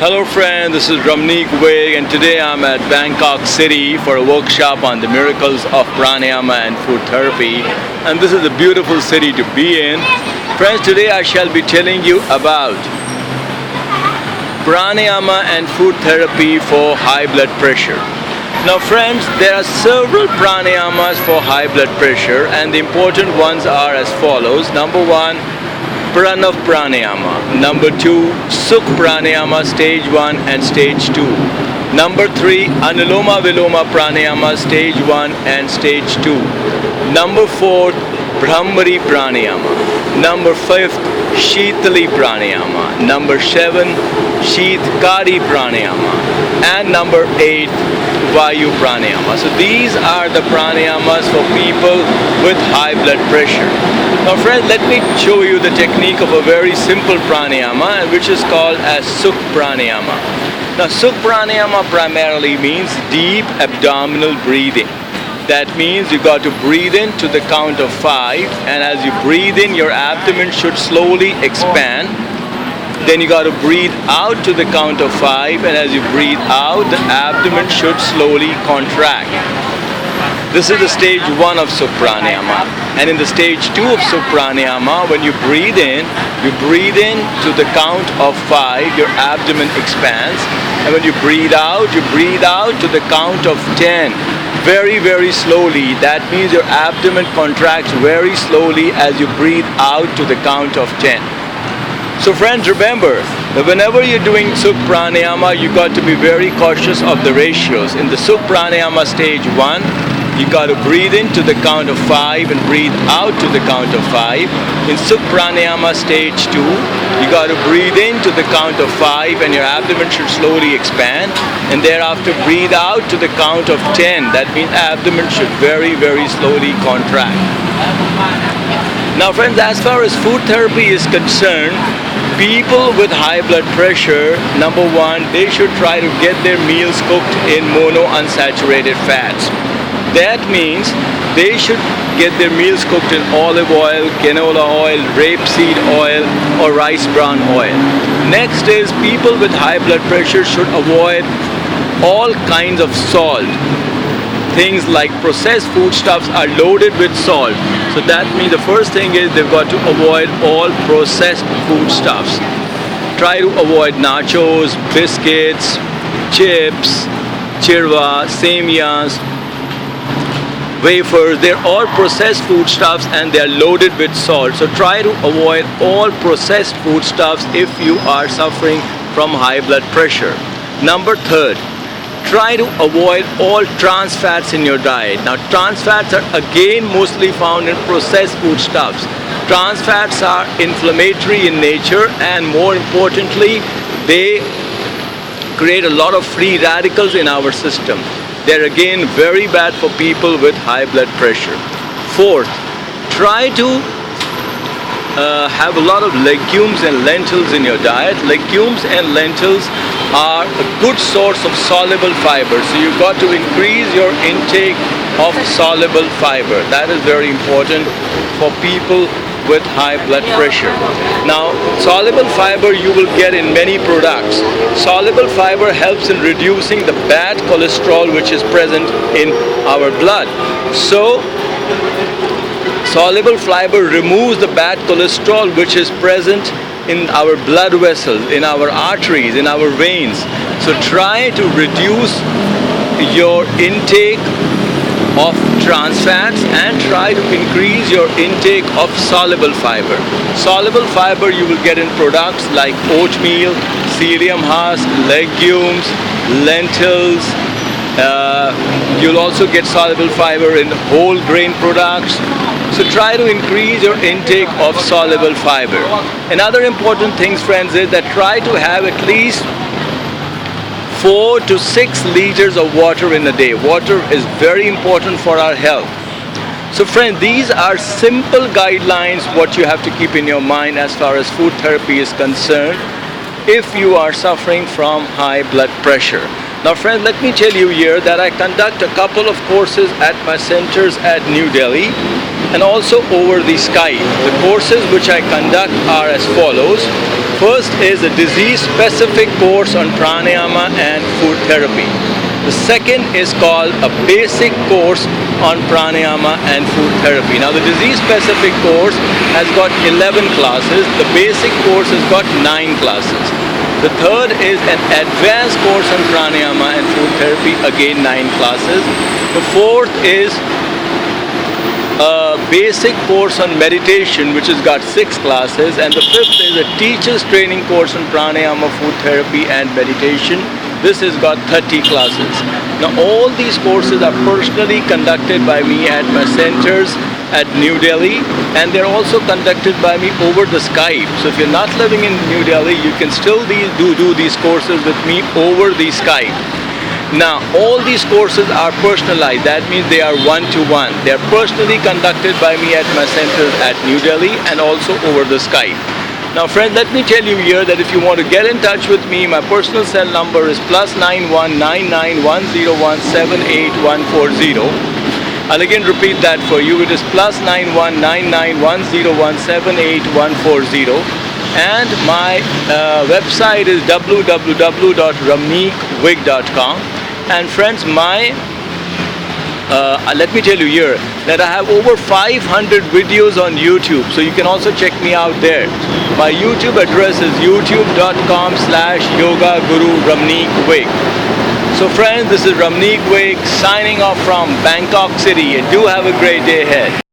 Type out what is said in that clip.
Hello friend, this is Ramneek Wig and today I'm at Bangkok City for a workshop on the miracles of Pranayama and food therapy, and this is a beautiful city to be in. Friends, today I shall be telling you about Pranayama and food therapy for high blood pressure. Now friends, there are several pranayamas for high blood pressure, and the important ones are as follows. Number 1, Pranav Pranayama. Number 2, Sukh Pranayama stage 1 and stage 2. Number 3, Anuloma Viloma Pranayama stage 1 and stage 2. Number 4, Brahmari Pranayama. Number 5th, Sheetali Pranayama. Number 7, Sheetkari Pranayama. And number 8, Vayu Pranayama. So these are the pranayamas for people with high blood pressure. Now friends, let me show you the technique of a very simple pranayama, which is called as Sukh Pranayama. Now Sukh Pranayama primarily means deep abdominal breathing. That means you got to breathe in to the count of 5, and as you breathe in, your abdomen should slowly expand. Then you got to breathe out to the count of 5, and as you breathe out, the abdomen should slowly contract. This is the stage 1 of Sukh Pranayama. And in the stage 2 of Sukh Pranayama, when you breathe in to the count of 5, your abdomen expands. And when you breathe out to the count of 10. Very, very slowly. That means your abdomen contracts very slowly as you breathe out to the count of 10. So friends, remember that whenever you're doing Sukh Pranayama, you got to be very cautious of the ratios. In the Sukh Pranayama stage 1, you got to breathe in to the count of 5 and breathe out to the count of 5. In Sukh Pranayama stage 2, you got to breathe in to the count of 5 and your abdomen should slowly expand. And thereafter breathe out to the count of 10. That means abdomen should very, very slowly contract. Now friends, as far as food therapy is concerned, people with high blood pressure, number 1, they should try to get their meals cooked in monounsaturated fats. That means they should get their meals cooked in olive oil, canola oil, rapeseed oil, or rice bran oil. Next is people with high blood pressure should avoid all kinds of salt. Things like processed foodstuffs are loaded with salt. So that means the first thing is they've got to avoid all processed foodstuffs. Try to avoid nachos, biscuits, chips, chirwa, semias, wafers. They're all processed foodstuffs and they're loaded with salt. So try to avoid all processed foodstuffs if you are suffering from high blood pressure. Number 3, try to avoid all trans fats in your diet. Now trans fats are again mostly found in processed foodstuffs. Trans fats are inflammatory in nature, and more importantly, they create a lot of free radicals in our system. They're again very bad for people with high blood pressure. 4th, try to have a lot of legumes and lentils in your diet. Legumes and lentils are a good source of soluble fiber. So you've got to increase your intake of soluble fiber. That is very important for people with high blood pressure. Now, soluble fiber you will get in many products. Soluble fiber helps in reducing the bad cholesterol which is present in our blood. So, soluble fiber removes the bad cholesterol which is present in our blood vessels, in our arteries, in our veins. So try to reduce your intake of trans fats and try to increase your intake of soluble fiber. Soluble fiber you will get in products like oatmeal, psyllium husk, legumes, lentils. You'll also get soluble fiber in whole grain products. So try to increase your intake of soluble fiber. Another important thing, friends, is that try to have at least 4 to 6 liters of water in a day. Water is very important for our health. So friends, these are simple guidelines what you have to keep in your mind as far as food therapy is concerned if you are suffering from high blood pressure. Now friends, let me tell you here that I conduct a couple of courses at my centers at New Delhi and also over the Skype. The courses which I conduct are as follows. first is a disease-specific course on pranayama and food therapy. The second is called a basic course on pranayama and food therapy. Now the disease-specific course has got 11 classes. The basic course has got 9 classes. The third is an advanced course on pranayama and food therapy, again 9 classes. The fourth is a basic course on meditation, which has got 6 classes. And the fifth is a teacher's training course on pranayama, food therapy and meditation. This has got 30 classes. Now all these courses are personally conducted by me at my centers at New Delhi, and they're also conducted by me over the Skype. So if you're not living in New Delhi, you can still do these courses with me over the Skype. Now all these courses are personalized. That means they are one-to-one. They are personally conducted by me at my centers at New Delhi and also over the Skype. Now friends, let me tell you here that if you want to get in touch with me, my personal cell number is +91 99 101 I'll again repeat that for you. It is +91 99 and my website is www.ramneekwig.com. And friends, let me tell you here that I have over 500 videos on YouTube, so you can also check me out there. My YouTube address is youtube.com/Yoga Guru Ramneek Wig. So friends, this is Ramneek Wig signing off from Bangkok City, and do have a great day ahead.